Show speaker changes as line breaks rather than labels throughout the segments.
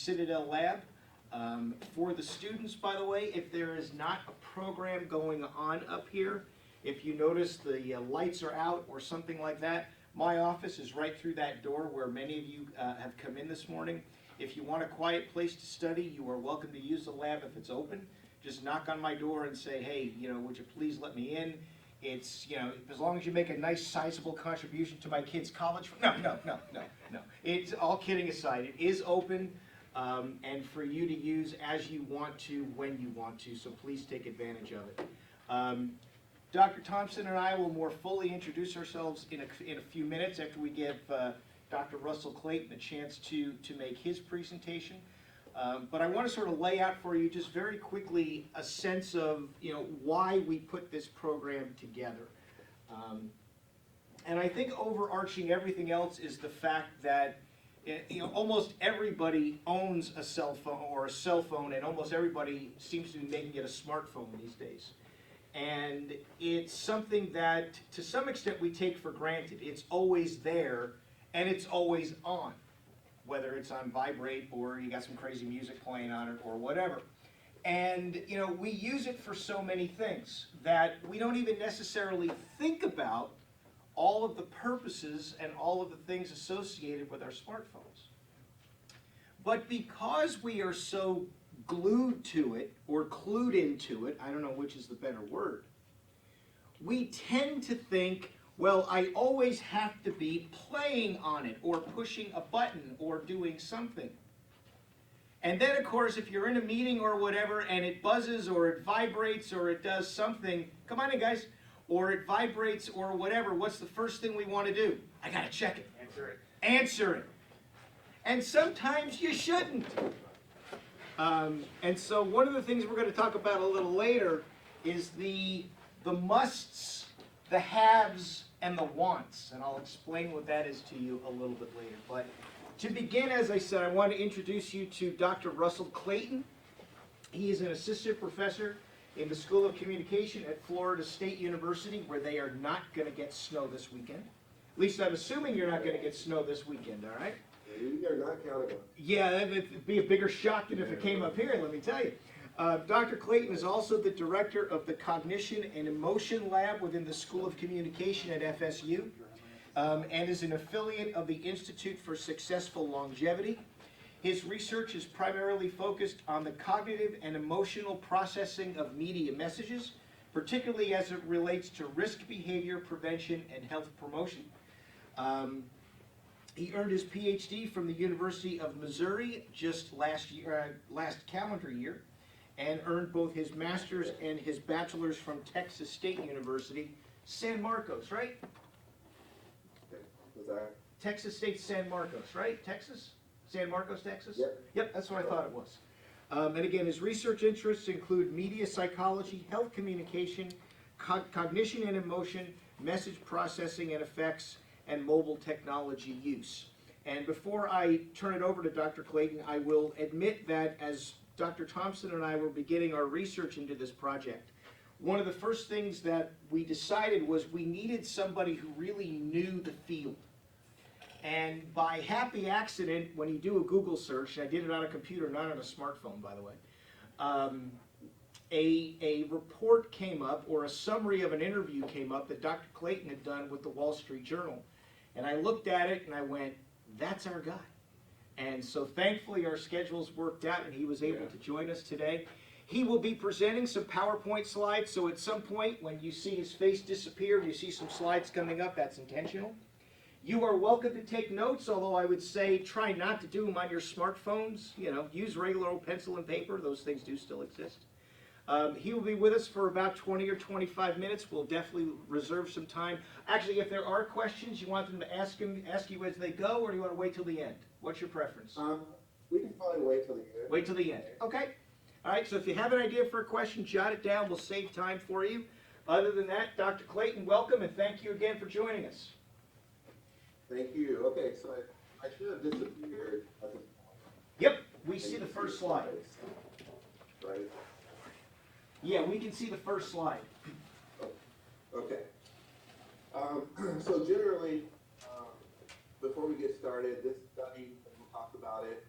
Citadel Lab. For the students, by the way, if there is not a program going on up here, if you notice the lights are out or something like that, my office is right through that door where many of you have come in this morning. If you want a quiet place to study, you are welcome to use the lab if it's open. Just knock on my door and say, hey, would you please let me in? It's, as long as you make a nice sizable contribution to my kids' college. No. It's all kidding aside. It is open and for you to use as you want to, when you want to, so please take advantage of it. Dr. Thompson and I will more fully introduce ourselves in a few minutes after we give Dr. Russell Clayton a chance to make his presentation. But I want to sort of lay out for you just very quickly a sense of why we put this program together. And I think overarching everything else is the fact that almost everybody owns a cell phone, and almost everybody seems to be making it a smartphone these days. And it's something that, to some extent, we take for granted. It's always there, and it's always on, whether it's on vibrate or you got some crazy music playing on it or whatever. And, we use it for so many things that we don't even necessarily think about all of the purposes and all of the things associated with our smartphones. But because we are so glued to it or clued into it, I don't know which is the better word, we tend to think, well, I always have to be playing on it or pushing a button or doing something. And then, of course, if you're in a meeting or whatever and it buzzes or it vibrates or it does something, come on in, guys, or it vibrates or whatever, what's the first thing we want to do? I got to check it. Answer it. And sometimes you shouldn't. And so one of the things we're going to talk about a little later is the musts, the haves, and the wants. And I'll explain what that is to you a little bit later. But to begin, as I said, I want to introduce you to Dr. Russell Clayton. He is an assistant professor in the School of Communication at Florida State University, where they are not going to get snow this weekend. At least I'm assuming you're not going to get snow this weekend, all right?
You're not counting on it.
Yeah, it'd be a bigger shock than if it came up here, let me tell you. Dr. Clayton is also the director of the Cognition and Emotion Lab within the School of Communication at FSU, and is an affiliate of the Institute for Successful Longevity. His research is primarily focused on the cognitive and emotional processing of media messages, particularly as it relates to risk behavior prevention and health promotion. He earned his PhD from the University of Missouri just last calendar year, and earned both his master's and his bachelor's from Texas State University, San Marcos, right?
Was that?
Texas State San Marcos, right? Texas? San Marcos, Texas?
Yep.
That's what I thought it was. And again, his research interests include media psychology, health communication, cognition and emotion, message processing and effects, and mobile technology use. And before I turn it over to Dr. Clayton, I will admit that as Dr. Thompson and I were beginning our research into this project, one of the first things that we decided was we needed somebody who really knew the field. And by happy accident, when you do a Google search, I did it on a computer, not on a smartphone, by the way, a report came up, or a summary of an interview came up that Dr. Clayton had done with the Wall Street Journal. And I looked at it and I went, that's our guy. And so thankfully our schedules worked out and he was able to join us today. He will be presenting some PowerPoint slides, so at some point when you see his face disappear, you see some slides coming up, that's intentional. You are welcome to take notes, although I would say try not to do them on your smartphones. Use regular old pencil and paper. Those things do still exist. He will be with us for about 20 or 25 minutes. We'll definitely reserve some time. Actually, if there are questions, you want them to ask you as they go, or do you want to wait till the end? What's your preference?
We can probably wait till the end.
Wait till the end. Okay. All right, so if you have an idea for a question, jot it down. We'll save time for you. Other than that, Dr. Clayton, welcome, and thank you again for joining us.
Thank you. Okay, so I should have disappeared at this point.
Yep, we see the first slide.
Right?
Yeah, we can see the first slide.
Okay. So generally, before we get started, this study, we'll talk about it,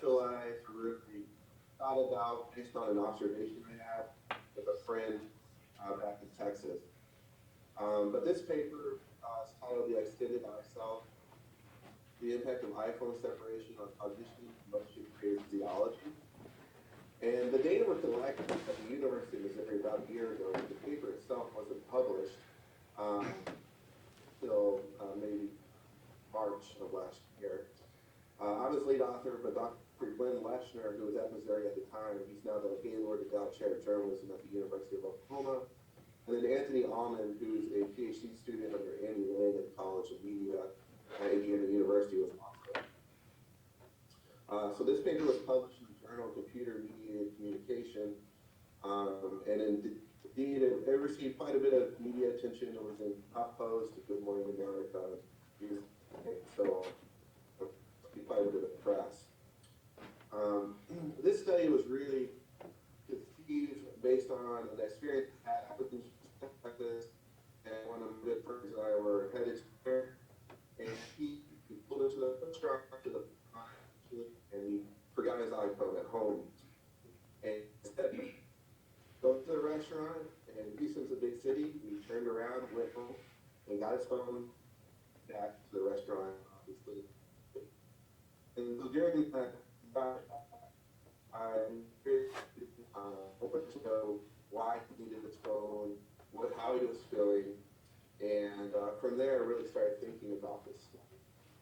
conceptualized, really thought about based on an observation I had with a friend back in Texas. But this paper is titled The Extended Eye Self, the Impact of iPhone Separation on Cognition, Motion, Creative Physiology. And the data were collected at the University of Missouri about a year ago. The paper itself wasn't published until maybe March of last year. I was lead author, but Dr. Glenn Leshner, who was at Missouri at the time, he's now the Gaylord Endowed Chair of Journalism at the University of Oklahoma. And then Anthony Allman, who's a PhD student under Andy Lang at the College of Media at Indiana University, was also. So this paper was published in the journal Computer Mediated Communication, and indeed it received quite a bit of media attention. It was in HuffPost, Good Morning America, so quite a bit of press. This study was really conceived based on an experience I had with this, and one of my good friends and I were headed there, and he pulled into the restaurant and he forgot his iPhone at home. And instead of going to the restaurant, and Houston's a big city, he turned around, went home, and got his phone back to the restaurant, obviously. And so during that, I wanted to know why he needed his phone, how he was feeling, and from there, I really started thinking about this.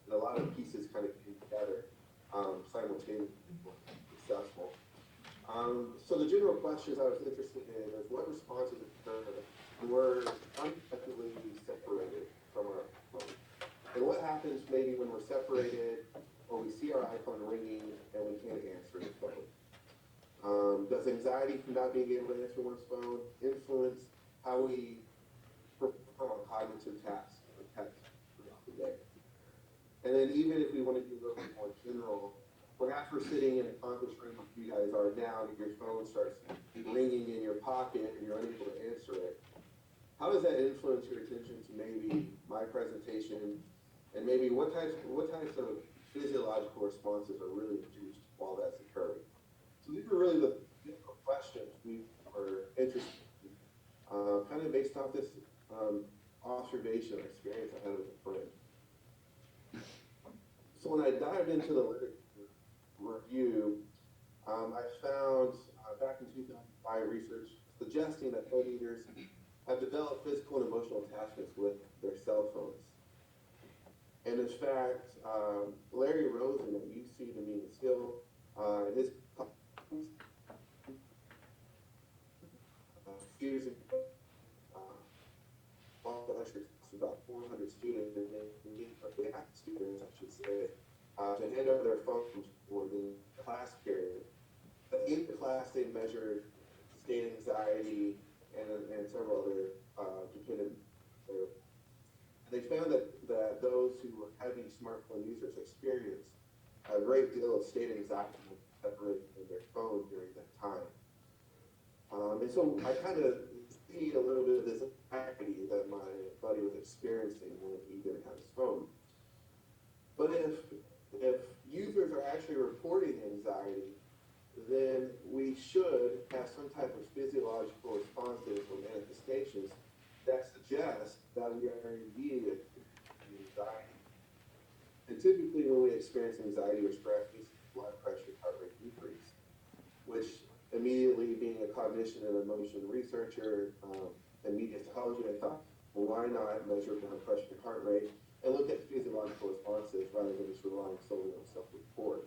And a lot of pieces kind of came together simultaneously, successful. So the general questions I was interested in is what responses occur when we're unexpectedly separated from our phone, and what happens maybe when we're separated or we see our iPhone ringing and we can't answer the phone. Does anxiety from not being able to answer one's phone influence how we perform a cognitive task or test throughout the day? And then even if we want to be a little bit more general, perhaps we're sitting in a conference room like you guys are now, and your phone starts ringing in your pocket and you're unable to answer it. How does that influence your attention to maybe my presentation, and maybe what types of physiological responses are really induced while that's occurring? So these are really the questions we were interested in, kind of based off this observation or experience I had with a friend. So when I dived into the literature review, I found back in 2005 research suggesting that phone users have developed physical and emotional attachments with their cell phones. And in fact, Larry Rosen at UC Dominion Hill, his years ago, lectures about 400 students, and they had students, I should say, to hand over their phones for the class period. At the end of the class, they measured state anxiety and several other dependent. And they found that those who were heavy smartphone users experienced a great deal of state anxiety separated from their phone during that time. And so I kind of see a little bit of this anxiety that my buddy was experiencing when he didn't have his phone. But if users are actually reporting anxiety, then we should have some type of physiological responses or manifestations that suggest that we are indeed experiencing anxiety. And typically when we experience anxiety or stress, we see blood pressure, heart rate decrease, which immediately being a cognition and emotion researcher and media psychology, I thought, well, why not measure blood pressure and heart rate and look at physiological responses rather than just relying solely on self-report,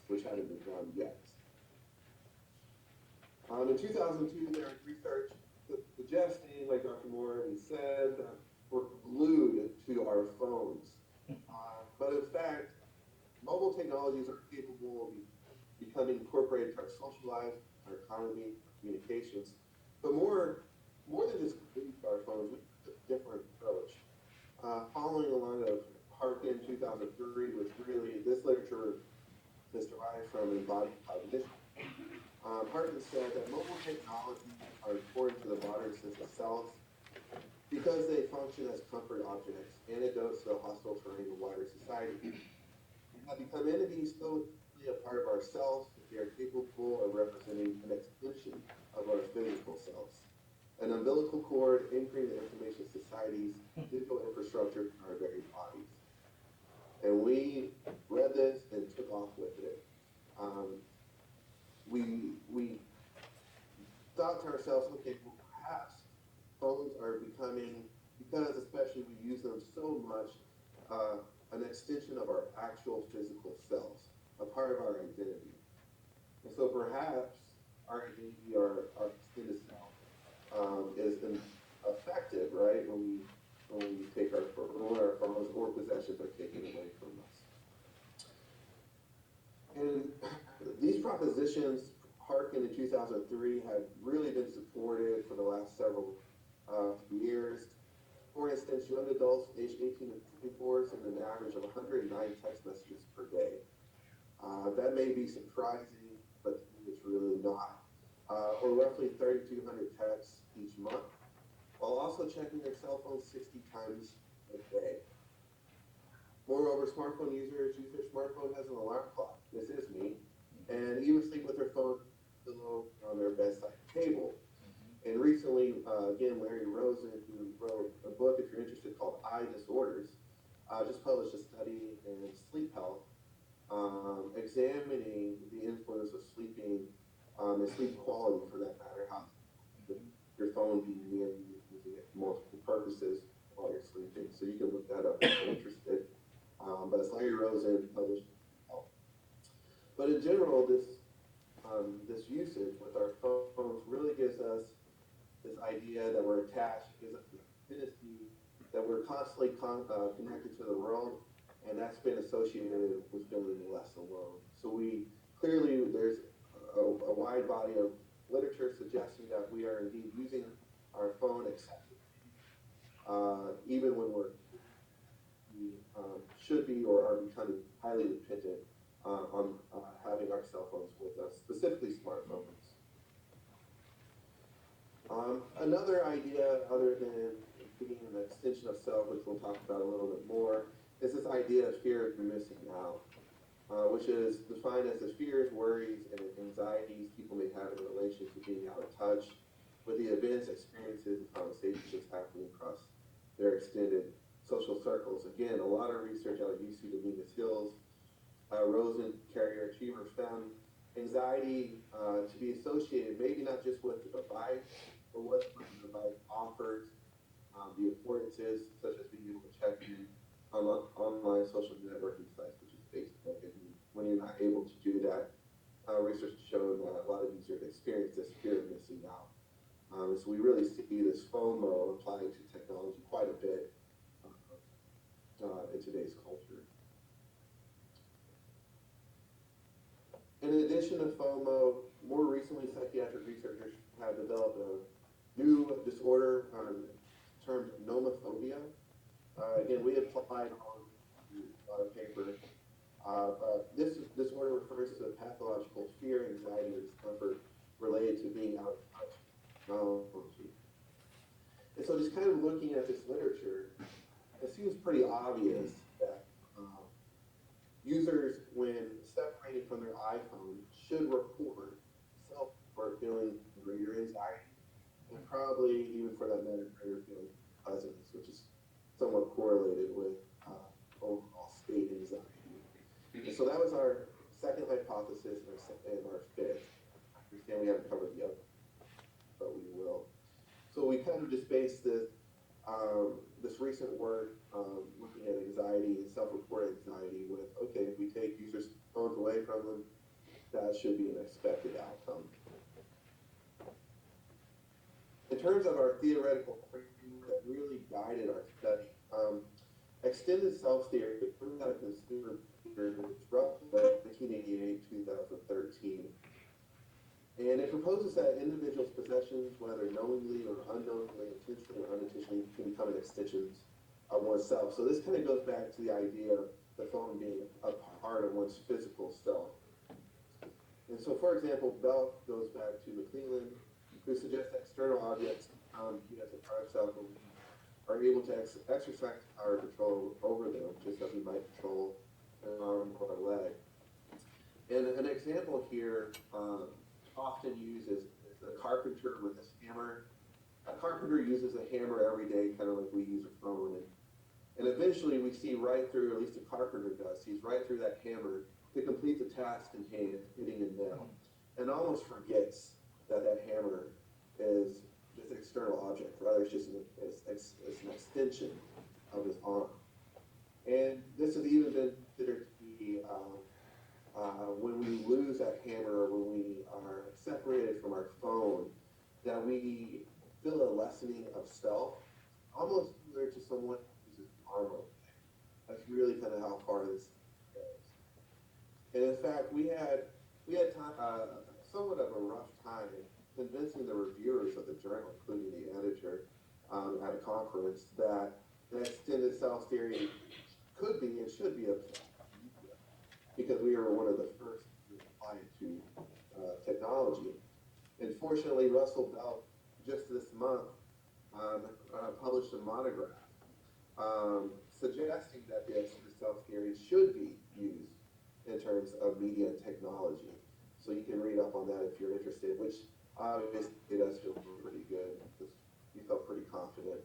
which hadn't been done yet. In 2002, there was research suggesting, like Dr. Moretti said, that we're glued to our phones. But in fact, mobile technologies are capable of becoming incorporated into our social lives, our economy, our communications. But more than just glued to our phones, we have a different approach. Following along of Harkin 2003 was really, this literature is derived from embodied cognition. Harkin said that mobile technologies are important to the modern sense of self because they function as comfort objects, antidotes to the hostile terrain of wider society. They have become entities still a part of our ourselves, they are capable of representing an extension of our physical selves. An umbilical cord anchoring the information society's digital infrastructure in our very bodies. And we read this and took off with it. We thought to ourselves, okay, well, perhaps phones are becoming, because especially we use them so much, an extension of our actual physical selves, a part of our identity. And so perhaps our identity, our extended self, is affected, right, when we take when our phones or possessions are taken away from us. And these propositions, harkened in 2003, have really been supported for the last several years. For instance, young adults aged 18 to 24 send an average of 109 text messages per day. That may be surprising, but it's really not. Or roughly 3,200 texts each month, while also checking their cell phone 60 times a day. Moreover, smartphone users use their smartphone as an alarm clock. This is me. And even sleep with their phone pillow on their bedside table. And recently, again, Larry Rosen, who wrote a book, if you're interested, called Eye Disorders, just published a study in sleep health, examining the influence of sleeping and sleep quality, for that matter, how your phone being near you, using it for multiple purposes while you're sleeping. So you can look that up if you're interested. But it's Larry Rosen published. But in general, this usage with our phones really gives us this idea that we're attached, gives us this affinity, that we're constantly connected to the world, and that's been associated with feeling less alone. So there's a wide body of literature suggesting that we are indeed using our phone excessively, even when we should be or are becoming highly dependent on having our cell phones with us, specifically smartphones. Another idea, other than being an extension of self, which we'll talk about a little bit more, is this idea of fear of missing out, which is defined as the fears, worries, and anxieties people may have in relation to being out of touch with the events, experiences, and conversations happening across their extended social circles. Again, a lot of research out of UC Dominguez Hills, Rosen Carrier Achievers found anxiety to be associated maybe not just with the device, but what the device offers, the affordances, such as being able to check in on online social networking sites, such as Facebook. And when you're not able to do that, research has shown that a lot of users experience this fear of missing out. So we really see this FOMO applying to technology quite a bit in today's culture. In addition to FOMO, more recently, psychiatric researchers have developed a new disorder termed nomophobia. Again, we applied on a paper. This disorder refers to pathological fear, anxiety, or discomfort related to being out of touch with technology. And so just kind of looking at this literature, it seems pretty obvious that users, when separating from their iPhone, should report self-report feeling greater anxiety, and probably even for that matter, greater feeling of pleasantness, which is somewhat correlated with overall state anxiety. And so that was our second hypothesis and our fifth. I understand we haven't covered the other, but we will. So we kind of just based this recent work looking at anxiety and self-reported anxiety with, okay, if we take users' phones away from them, that should be an expected outcome. In terms of our theoretical framework that really guided our study, extended self theory proved out a consumer roughly 1988, 2013. And it proposes that individuals' possessions, whether knowingly or unknowingly, intentionally or unintentionally, can become an extension of oneself. So this kind of goes back to the idea of the phone being a part of one's physical self. And so, for example, Bell goes back to McClellan, who suggests that external objects as a part of self are able to exercise power control over them, just as we might control an arm or a leg. And an example here, often used is a carpenter with his hammer. A carpenter uses a hammer every day, kind of like we use a phone. And eventually we see right through, or at least a carpenter does, sees right through that hammer to complete the task in hand, hitting a nail. And almost forgets that that hammer is just an external object, rather it's just it's an extension of his arm. And this has even been considered to be when we lose that hammer, when we are separated from our phone, that we feel a lessening of self, almost similar to someone who uses armor. That's really kind of how far this goes. And in fact, we had somewhat of a rough time convincing the reviewers of the journal, including the editor, at a conference, that an extended self theory could be and should be applied, because we were one of the first to apply it to technology. And fortunately, Russell Belt just this month published a monograph suggesting that the extended self theory should be used in terms of media and technology. So you can read up on that if you're interested, which obviously it does feel pretty good, because you felt pretty confident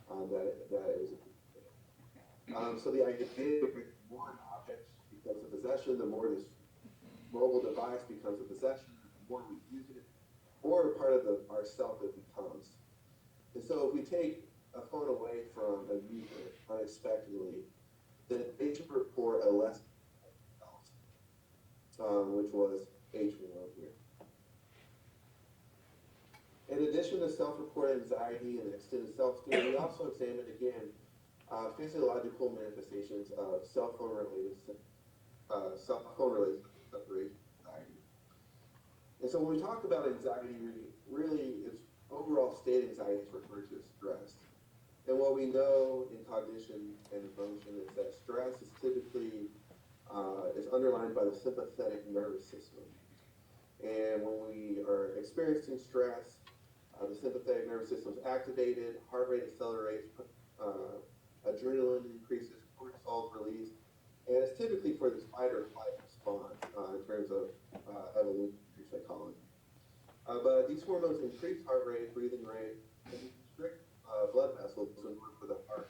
that it was a good thing. So the idea is more an object becomes a possession, the more this mobile device becomes a possession, the more we use it, more a part of our self it becomes. And so if we take a phone away from a user unexpectedly, then they should report a less which was H1 here. In addition to self-reported anxiety and extended self-esteem, we also examined again physiological manifestations of cell phone related separation anxiety. And so when we talk about anxiety, really it's overall state anxiety is referred to as stress. And what we know in cognition and emotion is that stress is typically is underlined by the sympathetic nervous system. And when we are experiencing stress, the sympathetic nervous system is activated, heart rate accelerates, adrenaline increases, cortisol is released, and it's typically for this fight or flight response in terms of evolutionary psychology. But these hormones increase heart rate, breathing rate, and restrict blood vessels in order for the heart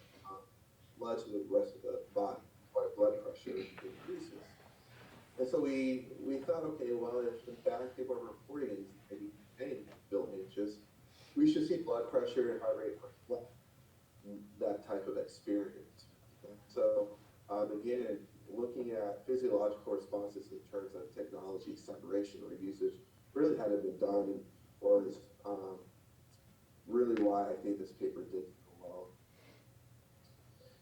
blood to the rest of the body. Why blood pressure increases. And so we thought, okay, well, if in fact people are reporting anxiety, feel anxious, we should see blood pressure and heart rate reflect that type of experience. So again, looking at physiological responses in terms of technology separation or usage really hadn't been done, and was really why I think this paper did so well.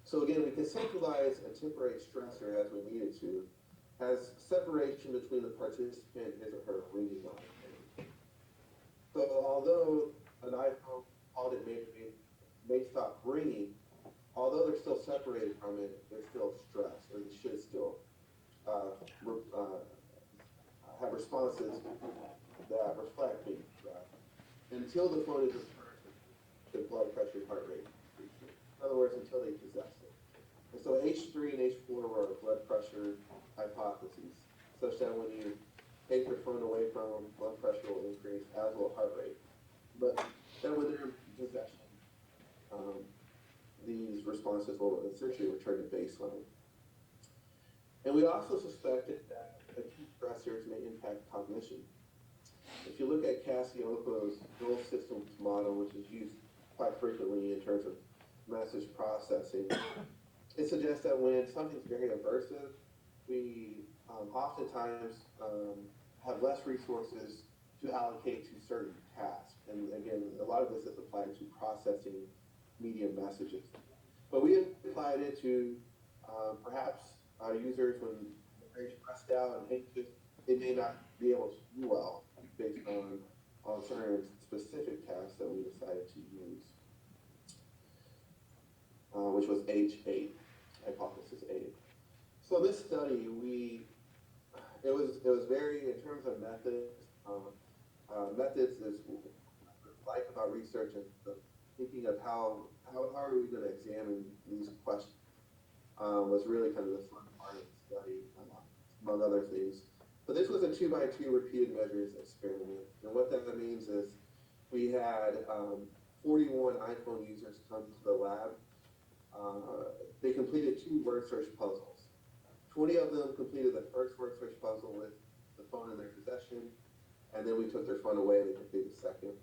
So again, we conceptualize a temporary stressor as we needed to, as separation between the participant and his or her reading line. So although an iPhone called it may stop ringing, although they're still separated from it, they're still stressed, or they should still have responses that reflect being stressed until the phone is returned to blood pressure, heart rate. In other words, until they possess it. And so H3 and H4 were blood pressure hypotheses, such that when you take your phone away from them, blood pressure will increase, as will heart rate. But then when they're in possession, these responses will essentially return to baseline. And we also suspected that acute stressors may impact cognition. If you look at Cassiopo's goal systems model, which is used quite frequently in terms of message processing, it suggests that when something's very aversive, we oftentimes have less resources to allocate to certain tasks. And again, a lot of this is applied to processing media messages. But we applied it to perhaps users when they're very stressed out and anxious, they may not be able to do well based on certain specific tasks that we decided to use, which was H8, hypothesis 8. So this study, it was very, in terms of methods, methods is like about research and thinking of how are we going to examine these questions was really kind of the fun part of the study, among other things. But 2x2 repeated measures experiment. And what that means is we had 41 iPhone users come to the lab. They completed 2 word search puzzles. 20 of them completed the first word search puzzle with the phone in their possession, and then we took their phone away and they completed the second.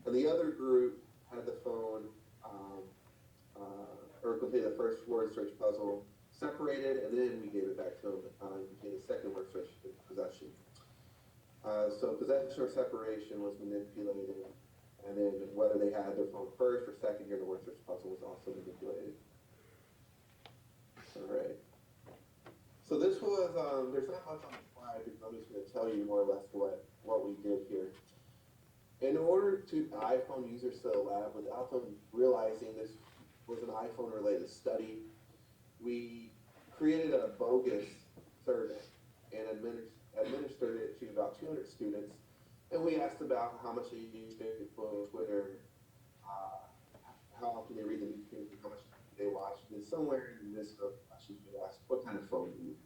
And the other group had the phone, or completed the first word search puzzle, separated, and then we gave it back to them and completed the second word search possession. So possession or separation was manipulated, and then whether they had their phone first or second here in the word search puzzle was also manipulated. All right. So this was, there's not much on the slide because I'm just going to tell you more or less what we did here. In order to iPhone users to the lab, without them realizing this was an iPhone related study, we created a bogus survey and administered it to about 200 students. And we asked about how much they use Facebook, Twitter, how often they read the newspaper, how much they watch. And somewhere in this question, we asked, what kind of phone do you use?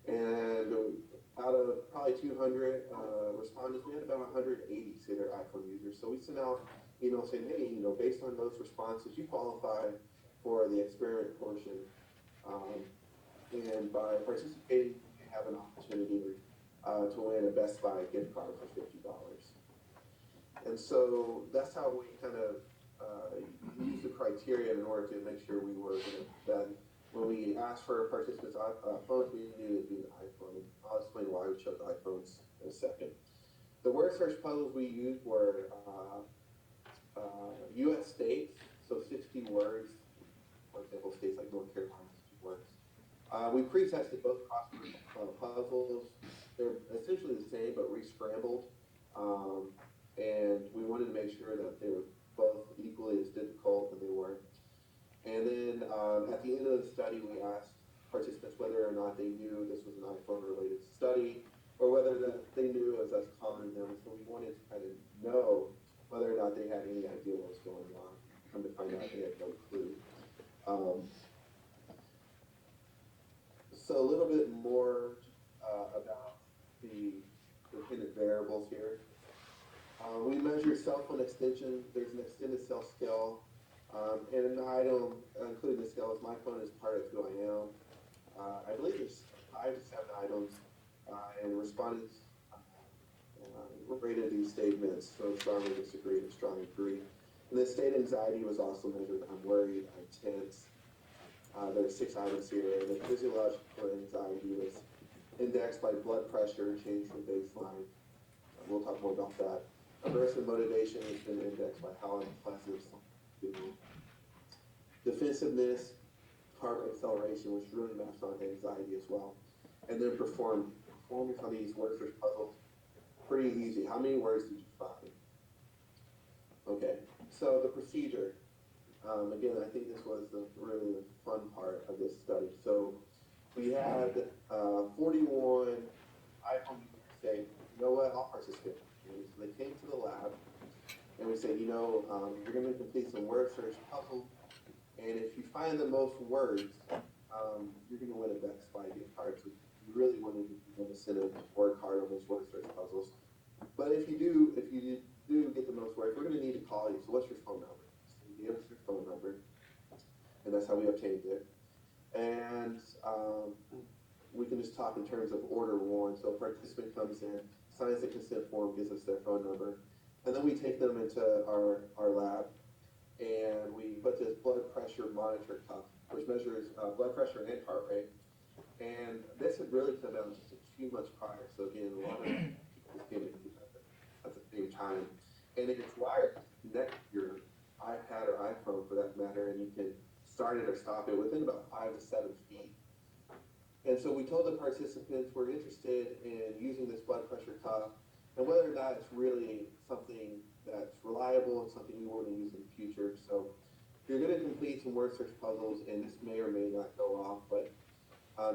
And out of probably 200 respondents, we had about 180 say they're iPhone users. So we sent out emails saying, hey, based on those responses, you qualify for the experiment portion. And by participating, you have an opportunity to win a Best Buy gift card for $50. And so that's how we kind of used the criteria in order to make sure we were that when we asked for participants' phones, we knew it'd be an iPhone. I'll explain why we chose iPhones in a second. The word search puzzles we used were U.S. states, so 60 words. For example, states like North Carolina, 60 words. We pre-tested both crossword puzzles. They're essentially the same, but re-scrambled. And we wanted to make sure that they were both equally as difficult, and they were. And then at the end of the study, we asked participants whether or not they knew this was an iPhone-related study, or whether they knew it was as common to them. So we wanted to kind of know whether or not they had any idea what was going on. Come to find out, they had no clue. So a little bit more about the dependent variables here. We measure cell phone extension. There's an extended cell scale. And an item, including the scale, is my phone is part of who I am. I believe there's 5 to 7 items, and respondents rated these statements, so strongly disagree and strongly agree. And the state anxiety was also measured. I'm worried, I'm tense. There's 6 items here. And the physiological anxiety was indexed by blood pressure, changed from baseline. We'll talk more about that. Aversive motivation has been indexed by how unpleasant. Defensiveness, heart rate acceleration, which really maps on anxiety as well. And then performance on these word search puzzles, pretty easy. How many words did you find? Okay, so the procedure. Again, I think this was really the fun part of this study. So we had 41 iPhone users say, you know what, I'll participate. And so they came to the lab, and we said, you're going to complete some word search puzzle, and if you find the most words, you're going to win a Best Buy gift card. So you really want to send a work hard on those word search puzzles. But if you do get the most words, we're going to need to call you. So what's your phone number? So you give us your phone number, and that's how we obtained it. And we can just talk in terms of order one. So a participant comes in, signs the consent form, gives us their phone number. And then we take them into our lab, and we put this blood pressure monitor cuff, which measures blood pressure and heart rate. And this had really come out just a few months prior. So again, a lot of people came in at the same time. And it's wired to connect your iPad or iPhone for that matter, and you can start it or stop it within about 5 to 7 feet. And so we told the participants we're interested in using this blood pressure cuff, and whether or not it's really something that's reliable and something we want to use in the future. So you're going to complete some word search puzzles, and this may or may not go off, but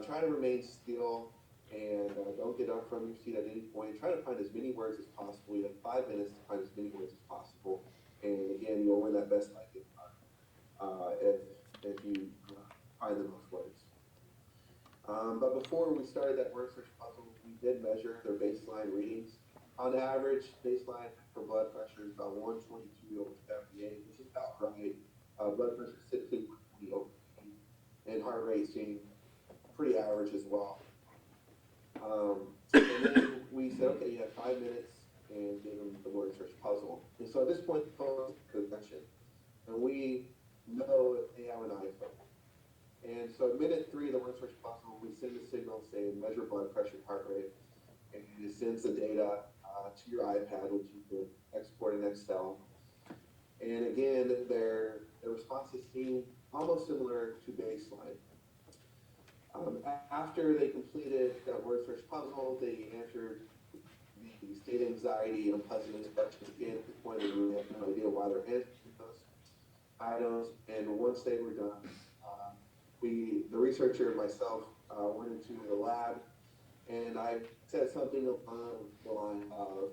try to remain still and don't get up from your seat at any point. Try to find as many words as possible. You have 5 minutes to find as many words as possible. And again, you'll win that Best Buy gift card if you find the most words. But before we started that word search puzzle, we did measure their baseline readings. On average, baseline for blood pressure is about 122/78, which is about right. Blood pressure is typically 120/80, and heart rate seemed pretty average as well. And then we said, okay, you have 5 minutes, and gave them the word search puzzle. And so at this point, the phone is connection, and we know if they have an iPhone. And so at minute 3 of the word search puzzle, we send a signal saying measure blood pressure, heart rate, and it sends the data to your iPad, which you can export in Excel. And again, their responses seem almost similar to baseline. After they completed that word search puzzle, they answered the state anxiety and unpleasantness questions again at the point where we have no idea why they're answering those items. And once they were done, the researcher and myself went into the lab, and I said something along the line of,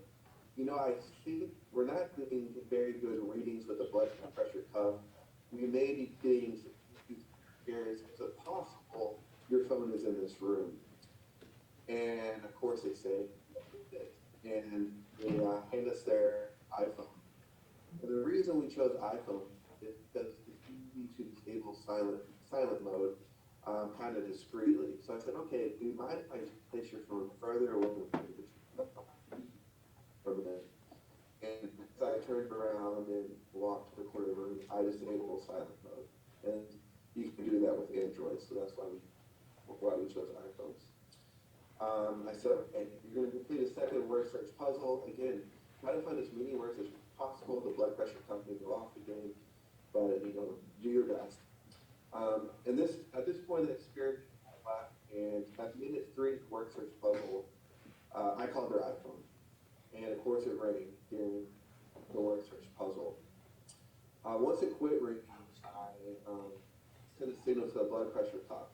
I think we're not getting very good readings with the blood pressure cuff. We may be getting some experience. Is it possible your phone is in this room? And of course they say, and they hand us their iPhone. And the reason we chose iPhone is because it's easy to disable silent mode kind of discreetly. So I said, okay, do you mind if I place your phone further away from it? And as I turned around and walked to the corner of the room, I disabled silent mode. And you can do that with Android, so that's why we chose iPhones. I said, okay, you're going to complete a second word search puzzle. Again, try to find as many words as possible. The blood pressure company go off again, but do your best. And at this point in the experiment, and at minute 3 of the word search puzzle, I called their iPhone, and of course it rang during the word search puzzle. Once it quit ringing, I sent a signal to the blood pressure cuff,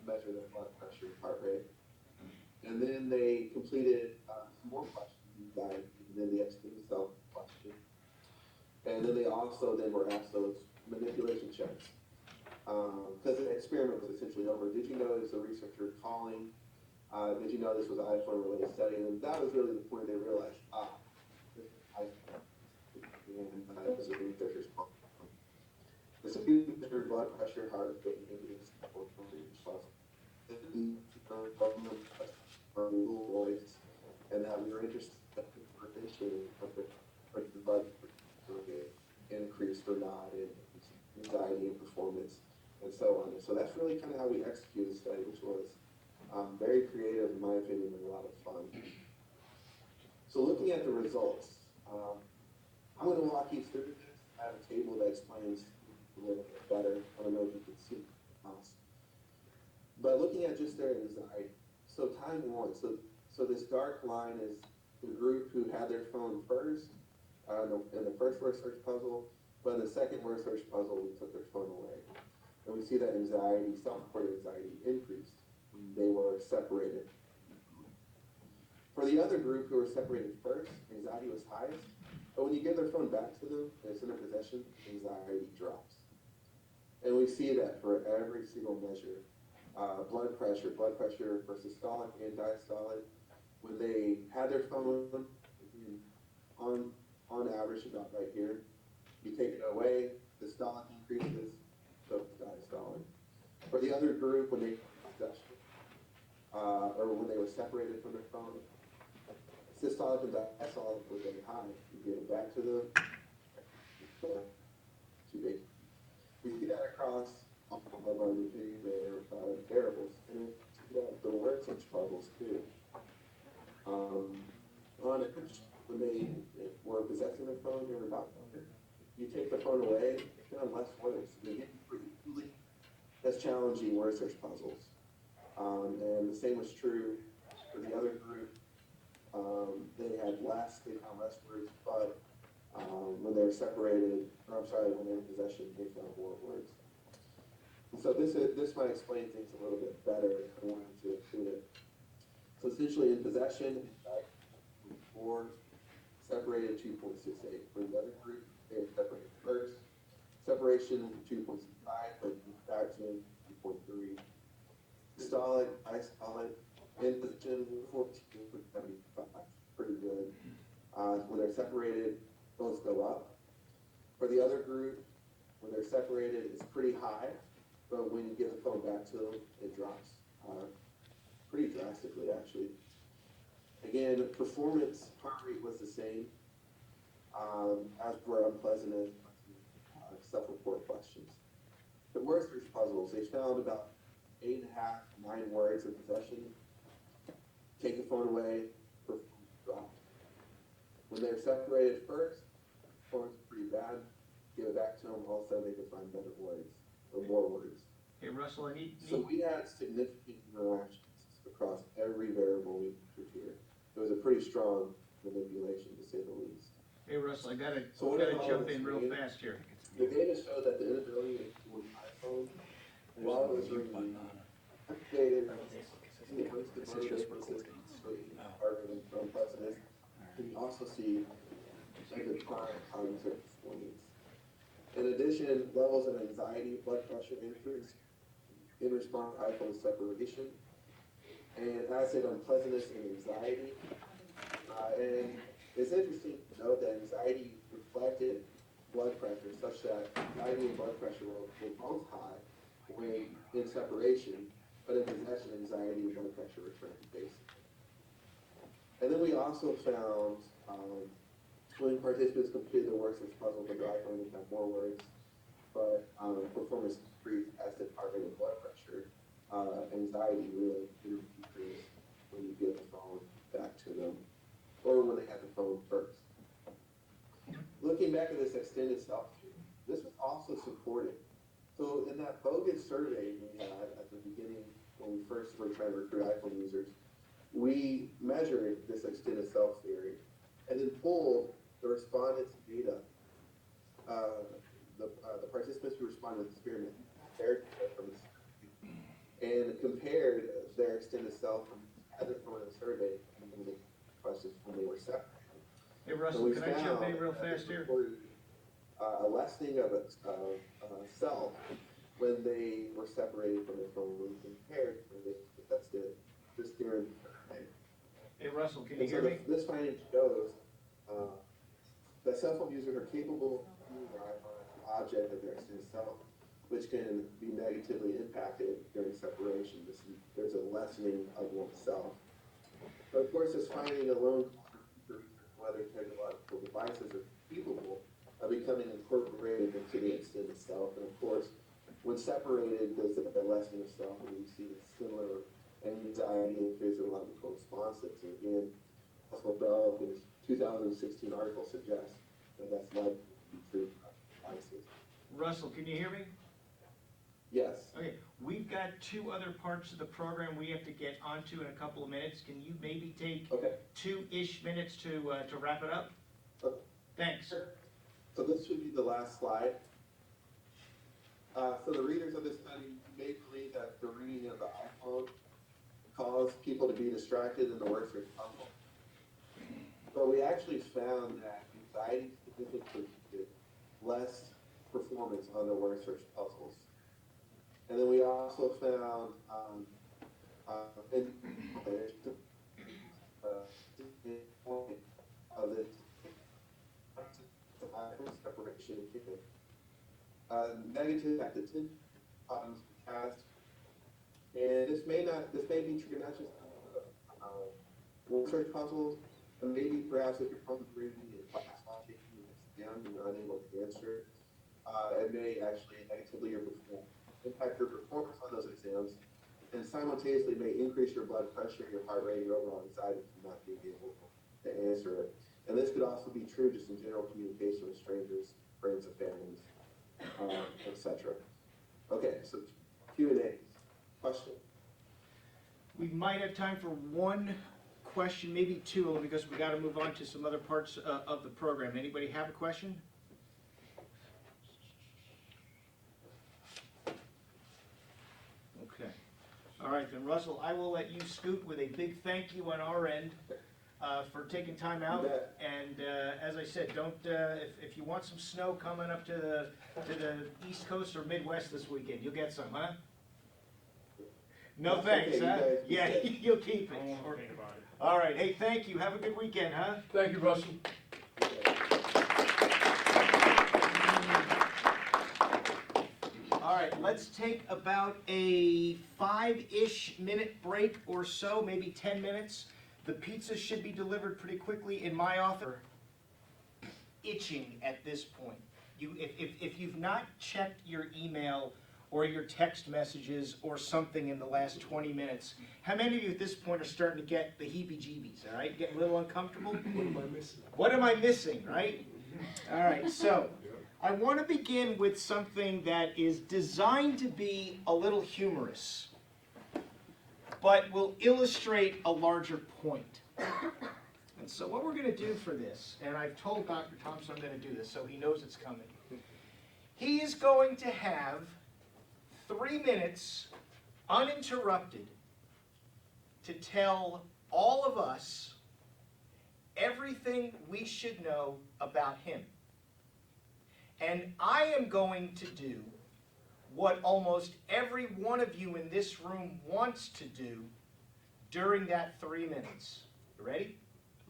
measure their blood pressure, heart rate. And then they completed some more questions, and then the explain yourself question. And then they also were asked those manipulation checks. Because the experiment was essentially over. Did you notice the researcher calling? Did you know this was an iPhone related study? And that was really the point they realized, this is iPhone. And it was a researcher's call. The student measured blood pressure, heart rate, and ingredients for voice, and that we were interested in the blood increase or not in anxiety and performance and so on. And so that's really kind of how we executed the study, which was very creative in my opinion and a lot of fun. So looking at the results, I'm going to walk you through this. I have a table that explains a little bit better. I don't know if you can see it. But looking at just their anxiety, so time 1, so this dark line is the group who had their phone first in the first word search puzzle, but in the second word search puzzle, we took their phone away. And we see that anxiety, self-reported anxiety increased. They were separated. For the other group who were separated first, anxiety was highest, but when you give their phone back to them and it's in their possession, anxiety drops. And we see that for every single measure. Blood pressure for systolic and diastolic. When they had their phone on average about right here, you take it away, systolic increases, so diastolic. For the other group, when they or when they were separated from their phone, systolic and diastolic were very high. You give it back to them, too big. We see that across all of our routine variables, and the word search puzzles too. On average, when they were possessing their phone, they were about you take the phone away, they're on less words. They get pretty easily. That's challenging word search puzzles. And the same was true for the other group. They found less words, but when they were separated, when they were in possession, they found more words. And so this might explain things a little bit better if I wanted to include it. So essentially in possession, 4, separated 2.68. For the other group, they were separated first. Separation 2.65, but back to 2.3. systolic, diastolic, in position 14 for 75, pretty good. When they're separated, those go up. For the other group, when they're separated, it's pretty high, but when you give the phone back to them, it drops pretty drastically, actually. Again, performance heart rate was the same, as per unpleasant self-report questions. The word search puzzles, they found about 8.5, 9 words in possession. Take the phone away, performance dropped. When they're separated first, performance pretty bad. Give it back to them, all of a sudden they could find better words, or more words.
Hey, Russell, I need.
So we had significant interactions across every variable we measured here. It was a pretty strong manipulation, to say the least.
Hey, Russell, I gotta
So
jump in real fast here.
The data showed that the inability to use iPhone while it was ringing activated the hoisted motivation system from precedent. And you also see a decline in cognitive performance. In addition, levels of anxiety, blood pressure increased in response to iPhone separation, and acid unpleasantness and anxiety. And it's interesting to note that anxiety reflected blood pressure, such that anxiety and blood pressure were both high when in separation, but in possession, anxiety and blood pressure returned to basic. And then we also found when participants completed the word search puzzle with their iPhone, they had more words, but performance decreased, as did heart rate and blood pressure. Anxiety really decreased when you give the phone back to them, or when they had the phone first. Looking back at this extended self-view, this was also supported. So in that bogus survey we had at the beginning, when we first were trying to recruit iPhone users, we measured this extended self theory and then pulled the respondents' data, the participants who responded to the experiment, compared from the and compared their extended self as a from the survey and the questions when they were separated.
Hey, Russell, can I jump in real fast here?
A lessening of self when they were separated from their phone when compared when they tested this theory.
Hey, Russell, can you hear me?
This finding shows that cell phone users are capable of viewing their iPhone as an object of their extended self, which can be negatively impacted during separation. There's a lessening of oneself. But of course, this finding alone, whether technological devices are capable of becoming incorporated into the extended self. And of course, when separated, there's a lessening of self, and we see the similar anxiety and physiological responses. And again, Russell Bell, in his 2016 article, suggests that that's likely to be true for devices.
Russell, can you hear me?
Yes.
Okay, we've got 2 other parts of the program we have to get onto in a couple of minutes. Can you maybe take 2-ish minutes to wrap it up?
Okay.
Thanks.
So this should be the last slide. So the readers of this study may believe that the reading of the iPhone caused people to be distracted in the word search puzzle. But we actually found that anxiety significantly did less performance on the word search puzzles. And then we also found of this separation negative at the 10 buttons cast. And this may be true not just word search puzzles, but maybe perhaps if your phone's reading a class while taking an exam and you're unable to answer, it may actually negatively impact your performance on those exams, and simultaneously may increase your blood pressure, your heart rate, your overall anxiety from not being able to answer it. And this could also be true just in general communication with strangers, friends, and families, etc. Okay, so Q&A. Question?
We might have time for 1 question, maybe 2, because we got to move on to some other parts of the program. Anybody have a question? Okay. All right, then, Russell, I will let you scoot with a big thank you on our end for taking time out. And as I said, don't if you want some snow coming up to the East Coast or Midwest this weekend, you'll get some, huh? No
That's
thanks,
okay, you
huh?
guys be
Yeah,
safe.
you'll keep
I
it.
won't think about it.
All right, hey, thank you. Have a good weekend, huh?
Thank you, Russell.
All right, let's take about a 5-ish minute break or so, maybe 10 minutes. The pizza should be delivered pretty quickly in my office. Itching at this point. If you've not checked your email or your text messages or something in the last 20 minutes, how many of you at this point are starting to get the heebie-jeebies, all right? Getting a little uncomfortable?
What am I missing?
What am I missing, right? All right, so I want to begin with something that is designed to be a little humorous, but will illustrate a larger point. And so what we're going to do for this, and I've told Dr. Thompson I'm going to do this, so he knows it's coming. He is going to have 3 minutes uninterrupted to tell all of us everything we should know about him. And I am going to do what almost every one of you in this room wants to do during that 3 minutes. You ready?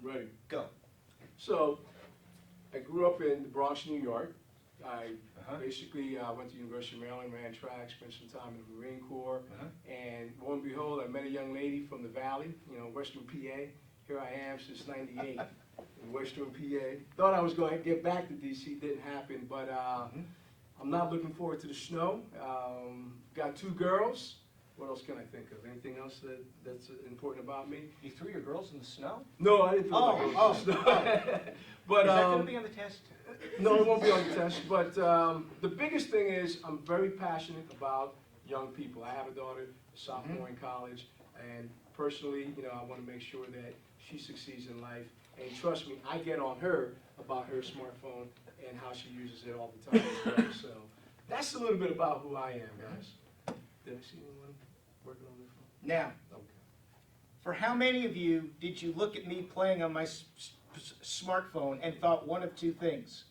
Ready.
Go.
So, I grew up in the Bronx, New York. I
Uh-huh.
basically went to University of Maryland, ran track, spent some time in the Marine Corps,
Uh-huh.
and lo and behold, I met a young lady from the Valley, Western PA. Here I am since '98 in Western PA. Thought I was going to get back to DC, didn't happen, but I'm not looking forward to the snow. Got 2 girls. What else can I think of? Anything else that's important about me?
You threw your girls in the snow?
No, I didn't throw my girls in the snow. But
Is that going to be on the test?
no, it won't be on the test. But the biggest thing is I'm very passionate about young people. I have a daughter, a sophomore in college, and personally, I want to make sure that she succeeds in life. And trust me, I get on her about her smartphone and how she uses it all the time as well. So that's a little bit about who I am, guys. Did I see anyone working on their phone?
Now,
Okay.
for how many of you did you look at me playing on my smartphone and thought one of 2 things?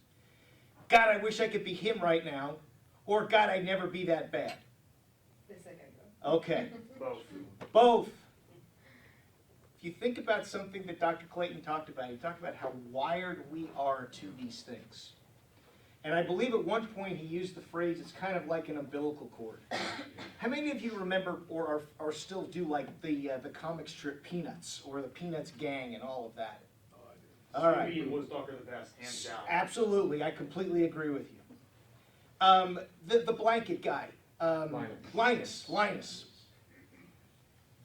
God, I wish I could be him right now, or God, I'd never be that bad.
The second one.
Okay,
Both.
both. If you think about something that Dr. Clayton talked about, he talked about how wired we are to these things. And I believe at one point he used the phrase, it's kind of like an umbilical cord. How many of you remember or still do like the comic strip Peanuts, or the Peanuts gang and all of that?
Oh, I did.
All right.
Scooby and Woodstock are the best, hands down.
Absolutely, I completely agree with you. The blanket guy, Linus.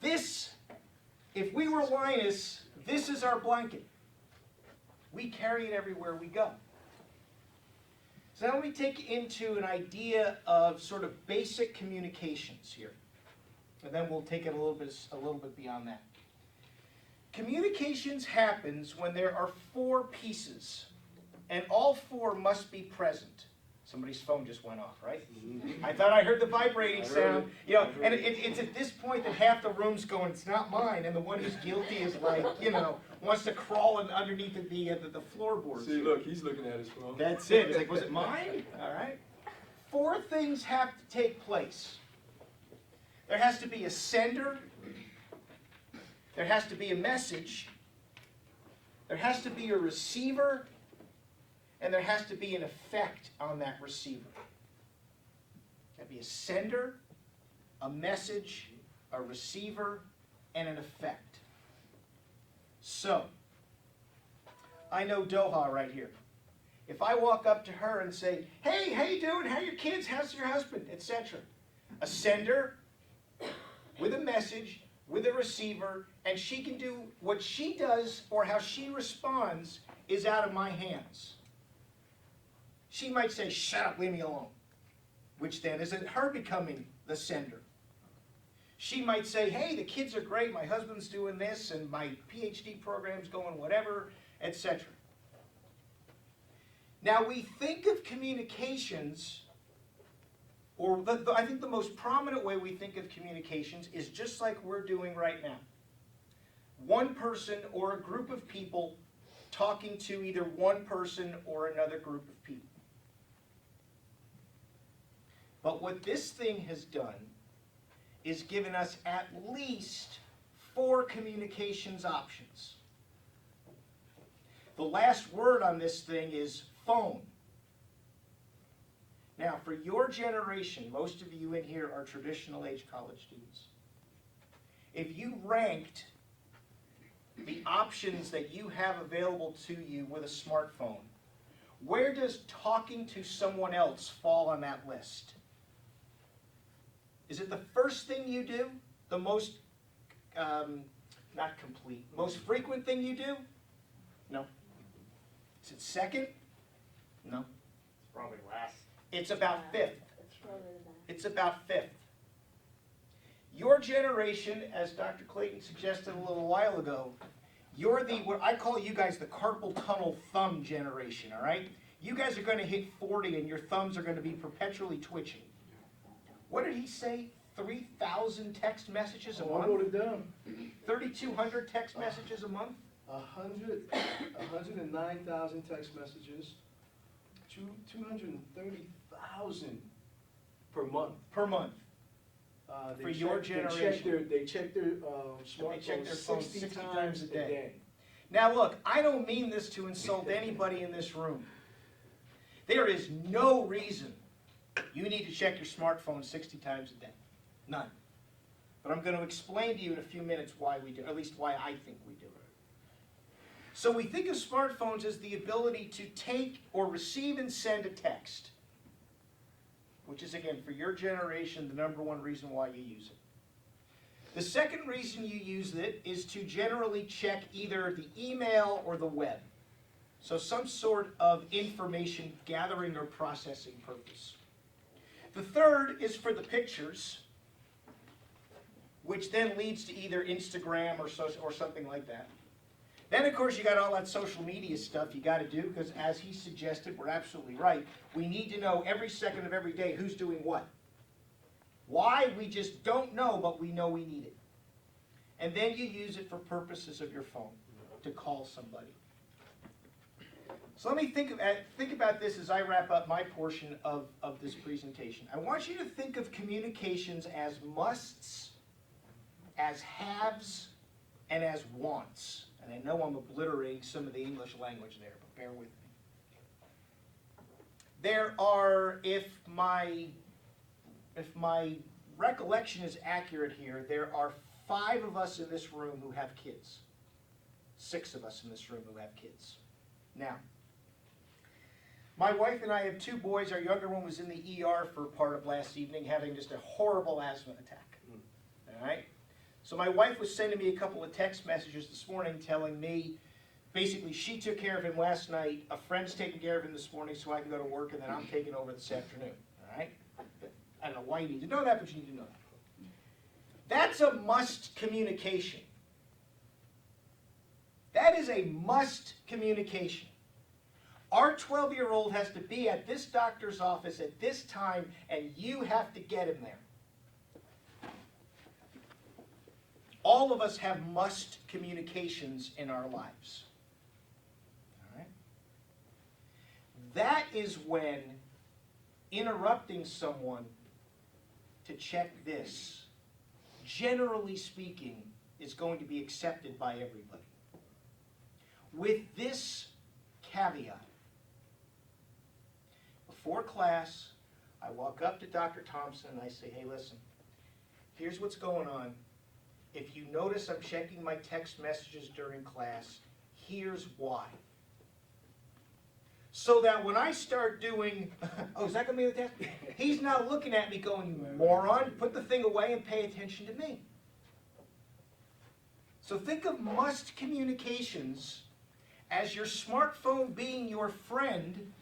This, if we were Linus, this is our blanket. We carry it everywhere we go. So now let me take you into an idea of sort of basic communications here, and then we'll take it a little bit beyond that. Communications happens when there are 4 pieces, and all 4 must be present. Somebody's phone just went off, right? I thought I heard the vibrating sound. And it's at this point that half the room's going, it's not mine, and the one who's guilty is like, wants to crawl underneath the floorboards.
See, look, he's looking at his phone.
That's it. It's like, was it mine? All right. 4 things have to take place. There has to be a sender. There has to be a message. There has to be a receiver. And there has to be an effect on that receiver. There'd be a sender, a message, a receiver, and an effect. So, I know Doha right here. If I walk up to her and say, hey, how you doing? How are your kids? How's your husband? Etc. A sender with a message, with a receiver, and she can do what she does or how she responds is out of my hands. She might say, shut up, leave me alone, which then is her becoming the sender. She might say, hey, the kids are great, my husband's doing this, and my PhD program's going whatever, etc. Now we think of communications, or I think the most prominent way we think of communications is just like we're doing right now. One person or a group of people talking to either one person or another group of people. But what this thing has done is giving us at least 4 communications options. The last word on this thing is phone. Now, for your generation, most of you in here are traditional age college students. If you ranked the options that you have available to you with a smartphone, where does talking to someone else fall on that list? Is it the first thing you do? The most, not complete, most frequent thing you do? No. Is it second? No.
It's probably last.
It's about 5th.
It's probably the
It's about 5th. Your generation, as Dr. Clayton suggested a little while ago, you're the, what I call you guys the carpal tunnel thumb generation, all right? You guys are going to hit 40 and your thumbs are going to be perpetually twitching. What did he say? 3,000 text messages a
I
month?
wrote it down.
3,200 text messages a month?
109,000 text messages, 230,000 per month.
Per month. For your generation.
They check their
They check
smartphones
their phone
60
60
times a day.
Now look, I don't mean this to insult anybody in this room. There is no reason you need to check your smartphone 60 times a day. None. But I'm going to explain to you in a few minutes why we do, or at least why I think we do it. So we think of smartphones as the ability to take or receive and send a text, which is, again, for your generation, the #1 reason why you use it. The second reason you use it is to generally check either the email or the web. So some sort of information gathering or processing purpose. The third is for the pictures, which then leads to either Instagram or something like that. Then, of course, you got all that social media stuff you got to do, because as he suggested, we're absolutely right. We need to know every second of every day who's doing what. Why? We just don't know, but we know we need it. And then you use it for purposes of your phone, to call somebody. So let me think about this as I wrap up my portion of this presentation. I want you to think of communications as musts, as haves, and as wants. And I know I'm obliterating some of the English language there, but bear with me. There are, if my recollection is accurate here, there are 5 of us in this room who have kids. 6 of us in this room who have kids. Now, my wife and I have 2 boys. Our younger one was in the ER for part of last evening, having just a horrible asthma attack. All right? So my wife was sending me a couple of text messages this morning telling me, basically, she took care of him last night, a friend's taking care of him this morning so I can go to work, and then I'm taking over this afternoon. All right? I don't know why you need to know that, but you need to know that. That's a must communication. That is a must communication. Our 12-year-old has to be at this doctor's office at this time, and you have to get him there. All of us have must communications in our lives. All right? That is when interrupting someone to check this, generally speaking, is going to be accepted by everybody. With this caveat, before class, I walk up to Dr. Thompson and I say, hey, listen, here's what's going on. If you notice I'm checking my text messages during class, here's why. So that when I start doing, oh, is that going to be the test? He's now looking at me going, you moron, put the thing away and pay attention to me. So think of must communications as your smartphone being your friend,